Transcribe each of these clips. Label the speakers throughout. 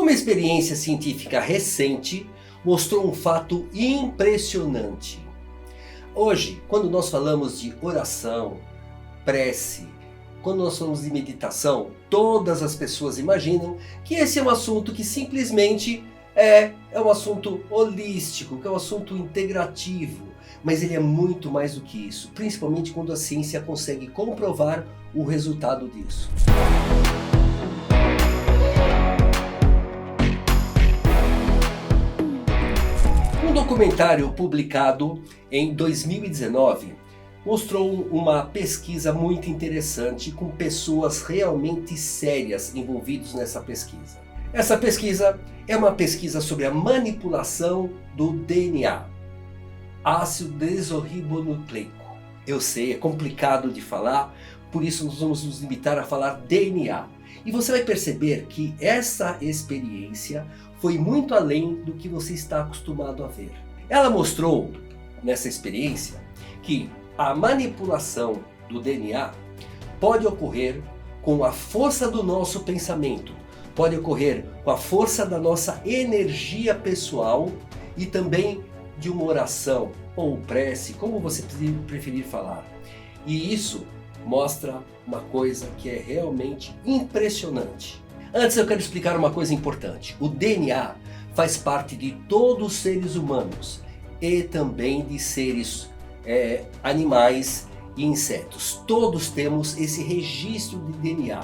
Speaker 1: Uma experiência científica recente mostrou um fato impressionante. Hoje, quando nós falamos de oração, prece, quando nós falamos de meditação, todas as pessoas imaginam que esse é um assunto que simplesmente é um assunto holístico, que é um assunto integrativo. Mas ele é muito mais do que isso, principalmente quando a ciência consegue comprovar o resultado disso. Um documentário publicado em 2019 mostrou uma pesquisa muito interessante com pessoas realmente sérias envolvidas nessa pesquisa. Essa pesquisa é uma pesquisa sobre a manipulação do DNA, ácido desoxibonucleico. Eu sei, é complicado de falar, por isso nós vamos nos limitar a falar DNA. E você vai perceber que essa experiência foi muito além do que você está acostumado a ver. Ela mostrou, nessa experiência, que a manipulação do DNA pode ocorrer com a força do nosso pensamento, pode ocorrer com a força da nossa energia pessoal e também de uma oração ou prece, como você preferir falar. E isso mostra uma coisa que é realmente impressionante. Antes eu quero explicar uma coisa importante. O DNA faz parte de todos os seres humanos e também de seres animais e insetos. Todos temos esse registro de DNA.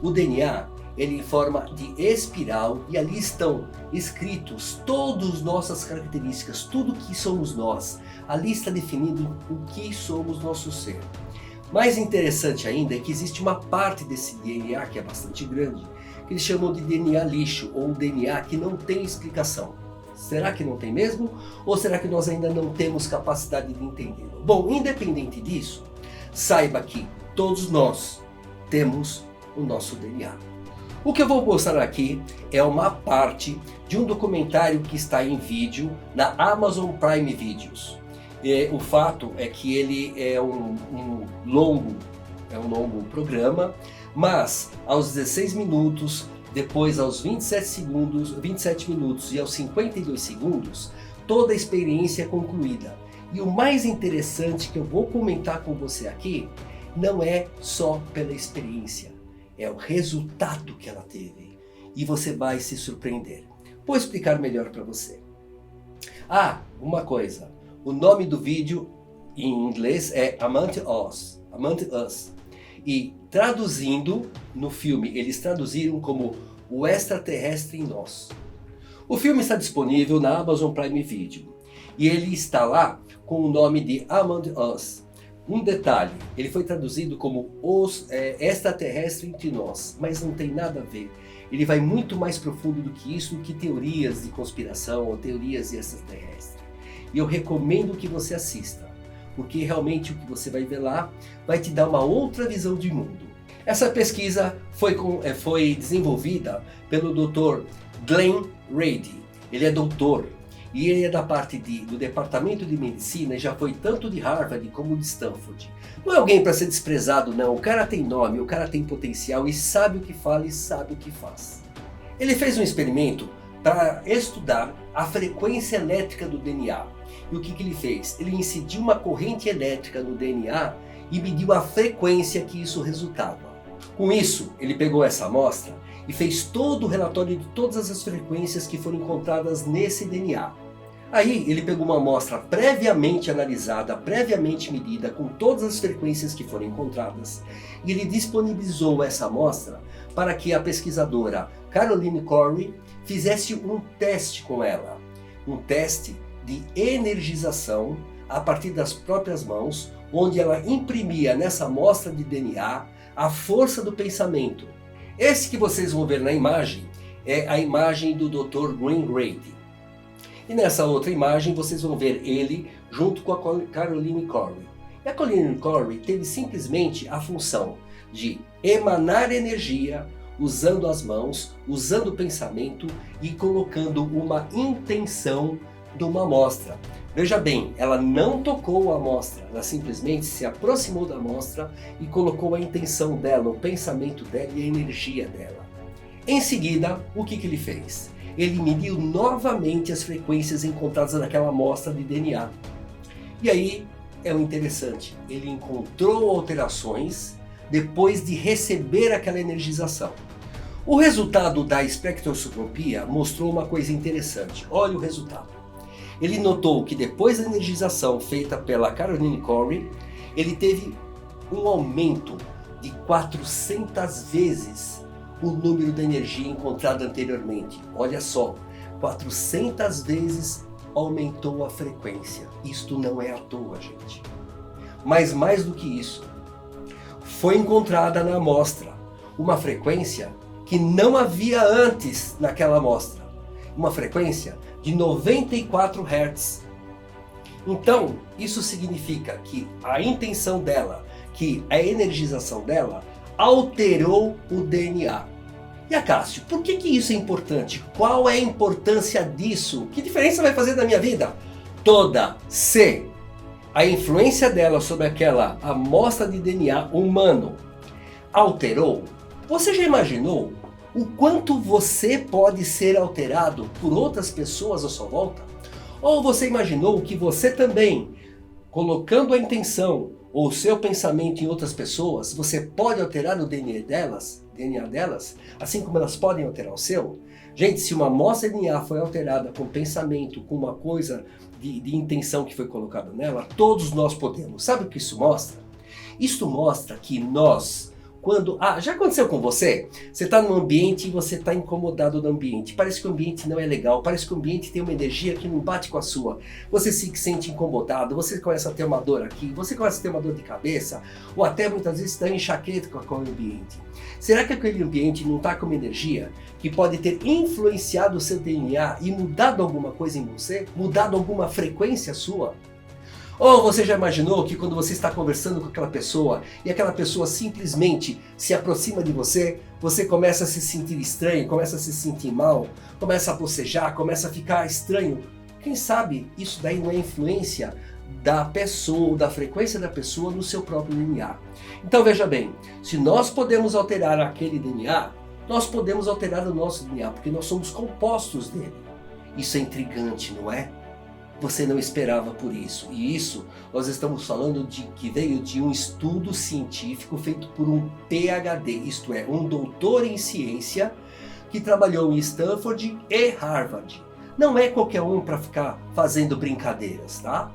Speaker 1: O DNA ele em forma de espiral e ali estão escritos todas as nossas características, tudo que somos nós. Ali está definido o que somos nosso ser. Mais interessante ainda é que existe uma parte desse DNA que é bastante grande, que eles chamam de DNA lixo ou DNA que não tem explicação. Será que não tem mesmo? Ou será que nós ainda não temos capacidade de entendê-lo? Bom, independente disso, saiba que todos nós temos o nosso DNA. O que eu vou mostrar aqui é uma parte de um documentário que está em vídeo na Amazon Prime Videos. O fato é que ele é um longo programa, mas aos 16 minutos, depois aos 27 minutos e aos 52 segundos, toda a experiência é concluída. E o mais interessante que eu vou comentar com você aqui, não é só pela experiência, é o resultado que ela teve. E você vai se surpreender. Vou explicar melhor para você. Uma coisa. O nome do vídeo em inglês é Among Us. E traduzindo no filme, eles traduziram como O Extraterrestre em Nós. O filme está disponível na Amazon Prime Video. E ele está lá com o nome de Among Us. Um detalhe, ele foi traduzido como Os Extraterrestres entre Nós, mas não tem nada a ver. Ele vai muito mais profundo do que isso, do que teorias de conspiração ou teorias de extraterrestres. E eu recomendo que você assista, porque realmente o que você vai ver lá vai te dar uma outra visão de mundo. Essa pesquisa foi desenvolvida pelo Dr. Glenn Reid. Ele é doutor e ele é da parte do departamento de medicina e já foi tanto de Harvard como de Stanford. Não é alguém para ser desprezado não, o cara tem nome, o cara tem potencial e sabe o que fala e sabe o que faz. Ele fez um experimento para estudar a frequência elétrica do DNA. E o que ele fez? Ele incidiu uma corrente elétrica no DNA e mediu a frequência que isso resultava. Com isso, ele pegou essa amostra e fez todo o relatório de todas as frequências que foram encontradas nesse DNA. Aí ele pegou uma amostra previamente analisada, previamente medida, com todas as frequências que foram encontradas, e ele disponibilizou essa amostra para que a pesquisadora Caroline Corey fizesse um teste com ela. Um teste de energização a partir das próprias mãos, onde ela imprimia nessa amostra de DNA a força do pensamento. Esse que vocês vão ver na imagem é a imagem do Dr. Glenn Reid. E nessa outra imagem vocês vão ver ele junto com a Caroline Corey. E a Caroline Corey teve simplesmente a função de emanar energia usando as mãos, usando o pensamento e colocando uma intenção de uma amostra. Veja bem, ela não tocou a amostra, ela simplesmente se aproximou da amostra e colocou a intenção dela, o pensamento dela e a energia dela. Em seguida, o que ele fez? Ele mediu novamente as frequências encontradas naquela amostra de DNA. E aí é o interessante, ele encontrou alterações depois de receber aquela energização. O resultado da espectroscopia mostrou uma coisa interessante. Olha o resultado. Ele notou que depois da energização feita pela Caroline Corey, ele teve um aumento de 400 vezes o número de energia encontrada anteriormente. Olha só, 400 vezes aumentou a frequência. Isto não é à toa, gente. Mas mais do que isso, foi encontrada na amostra uma frequência que não havia antes naquela amostra. Uma frequência de 94 Hz. Então, isso significa que a intenção dela, que a energização dela, alterou o DNA. E Acácio, por que isso é importante? Qual é a importância disso? Que diferença vai fazer na minha vida? Toda. Se a influência dela sobre aquela amostra de DNA humano alterou, você já imaginou o quanto você pode ser alterado por outras pessoas à sua volta? Ou você imaginou que você também, colocando a intenção ou o seu pensamento em outras pessoas, você pode alterar o DNA delas, assim como elas podem alterar o seu? Gente, se uma amostra de DNA foi alterada com pensamento, com uma coisa de intenção que foi colocada nela, todos nós podemos. Sabe o que isso mostra? Isso mostra que nós, quando... já aconteceu com você? Você está num ambiente e você está incomodado no ambiente. Parece que o ambiente não é legal, parece que o ambiente tem uma energia que não bate com a sua. Você se sente incomodado, você começa a ter uma dor aqui, você começa a ter uma dor de cabeça, ou até muitas vezes está enxaqueca com o ambiente. Será que aquele ambiente não está com uma energia que pode ter influenciado o seu DNA e mudado alguma coisa em você? Mudado alguma frequência sua? Ou você já imaginou que quando você está conversando com aquela pessoa e aquela pessoa simplesmente se aproxima de você, você começa a se sentir estranho, começa a se sentir mal, começa a bocejar, começa a ficar estranho? Quem sabe isso daí não é influência da pessoa ou da frequência da pessoa no seu próprio DNA. Então veja bem, se nós podemos alterar aquele DNA, nós podemos alterar o nosso DNA, porque nós somos compostos dele. Isso é intrigante, não é? Você não esperava por isso. E isso nós estamos falando de que veio de um estudo científico feito por um PhD, isto é, um doutor em ciência que trabalhou em Stanford e Harvard. Não é qualquer um para ficar fazendo brincadeiras, tá?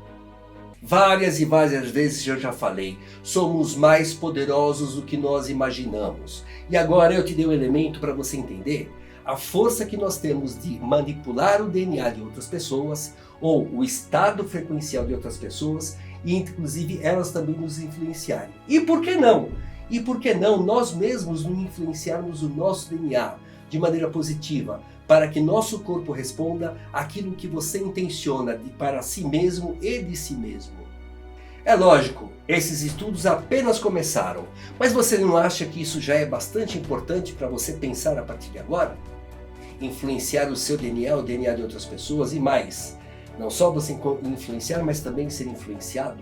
Speaker 1: Várias e várias vezes eu já falei, somos mais poderosos do que nós imaginamos. E agora eu te dei um elemento para você entender a força que nós temos de manipular o DNA de outras pessoas, ou o estado frequencial de outras pessoas, e inclusive elas também nos influenciarem. E por que não? E por que não nós mesmos não influenciarmos o nosso DNA de maneira positiva, para que nosso corpo responda àquilo que você intenciona para si mesmo e de si mesmo? É lógico, esses estudos apenas começaram, mas você não acha que isso já é bastante importante para você pensar a partir de agora? Influenciar o seu DNA, o DNA de outras pessoas e mais. Não só você influenciar, mas também ser influenciado.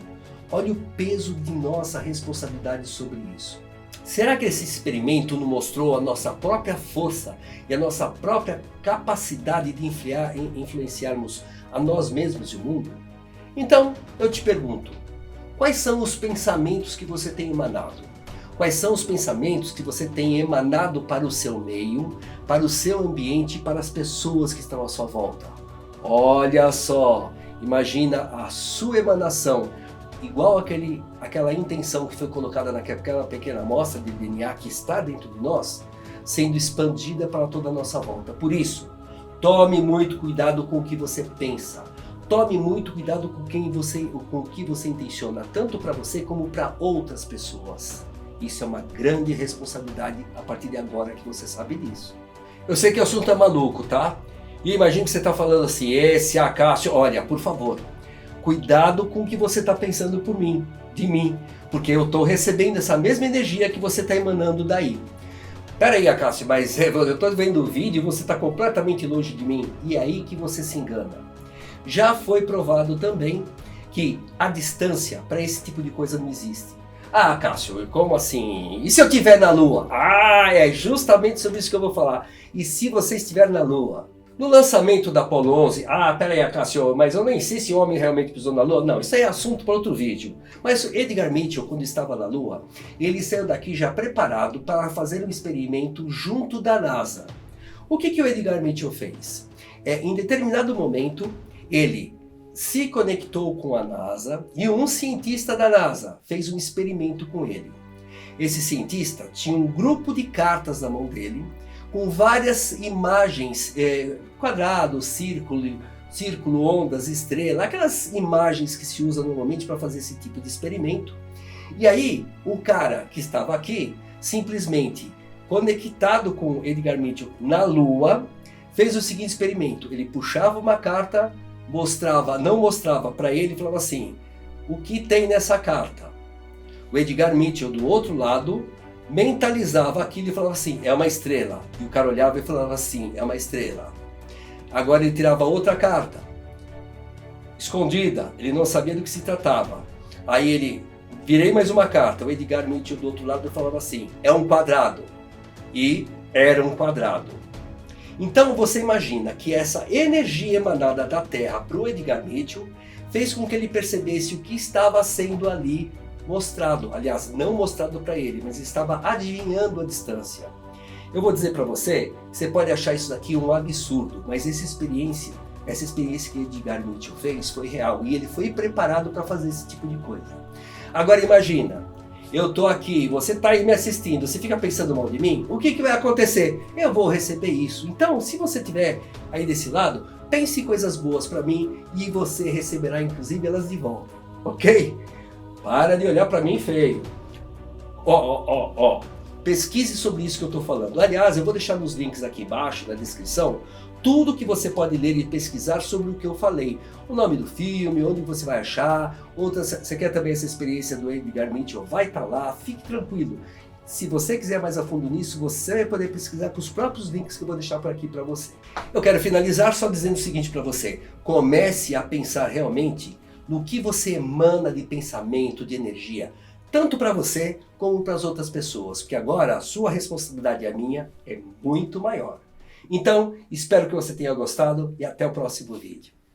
Speaker 1: Olha o peso de nossa responsabilidade sobre isso. Será que esse experimento não mostrou a nossa própria força e a nossa própria capacidade de influenciarmos a nós mesmos e o mundo? Então, eu te pergunto, quais são os pensamentos que você tem emanado? Quais são os pensamentos que você tem emanado para o seu meio, para o seu ambiente e para as pessoas que estão à sua volta? Olha só, imagina a sua emanação, igual aquela intenção que foi colocada naquela pequena amostra de DNA que está dentro de nós, sendo expandida para toda a nossa volta. Por isso, tome muito cuidado com o que você pensa. Tome muito cuidado com o que você intenciona, tanto para você como para outras pessoas. Isso é uma grande responsabilidade a partir de agora que você sabe disso. Eu sei que o assunto é maluco, tá? E imagine que você está falando assim, esse Acácio, olha, por favor, cuidado com o que você está pensando de mim, porque eu estou recebendo essa mesma energia que você está emanando daí. Pera aí, Acácio, mas eu estou vendo o vídeo e você está completamente longe de mim, e é aí que você se engana. Já foi provado também que a distância para esse tipo de coisa não existe. Ah, Cássio, como assim? E se eu estiver na Lua? Ah, é justamente sobre isso que eu vou falar. E se você estiver na Lua? No lançamento da Apollo 11, pera aí, Cássio, mas eu nem sei se o homem realmente pisou na Lua. Não, isso aí é assunto para outro vídeo. Mas Edgar Mitchell, quando estava na Lua, ele saiu daqui já preparado para fazer um experimento junto da NASA. O que o Edgar Mitchell fez? Em determinado momento, ele se conectou com a NASA e um cientista da NASA fez um experimento com ele. Esse cientista tinha um grupo de cartas na mão dele, com várias imagens, quadrado, círculo, ondas, estrela, aquelas imagens que se usam normalmente para fazer esse tipo de experimento. E aí, o cara que estava aqui, simplesmente conectado com Edgar Mitchell na Lua, fez o seguinte experimento: ele puxava uma carta, não mostrava para ele e falava assim: o que tem nessa carta? O Edgar Mitchell do outro lado mentalizava aquilo e falava assim: é uma estrela. E o cara olhava e falava assim: é uma estrela. Agora ele tirava outra carta, escondida, ele não sabia do que se tratava. Aí ele, virei mais uma carta, o Edgar Mitchell do outro lado falava assim: é um quadrado. E era um quadrado. Então você imagina que essa energia emanada da Terra para o Edgar Mitchell fez com que ele percebesse o que estava sendo ali mostrado. Aliás, não mostrado para ele, mas estava adivinhando a distância. Eu vou dizer para você, você pode achar isso daqui um absurdo, mas essa experiência que Edgar Mitchell fez foi real e ele foi preparado para fazer esse tipo de coisa. Agora imagina, eu tô aqui, você tá aí me assistindo, você fica pensando mal de mim? O que vai acontecer? Eu vou receber isso. Então, se você estiver aí desse lado, pense coisas boas para mim e você receberá inclusive elas de volta, ok? Para de olhar para mim feio. Pesquise sobre isso que eu estou falando. Aliás, eu vou deixar nos links aqui embaixo, na descrição, tudo que você pode ler e pesquisar sobre o que eu falei. O nome do filme, onde você vai achar. Você quer também essa experiência do Edgar Mitchell? Vai estar lá, fique tranquilo. Se você quiser mais a fundo nisso, você vai poder pesquisar com os próprios links que eu vou deixar por aqui para você. Eu quero finalizar só dizendo o seguinte para você. Comece a pensar realmente no que você emana de pensamento, de energia, tanto para você como para as outras pessoas, porque agora a sua responsabilidade e a minha é muito maior. Então, espero que você tenha gostado e até o próximo vídeo.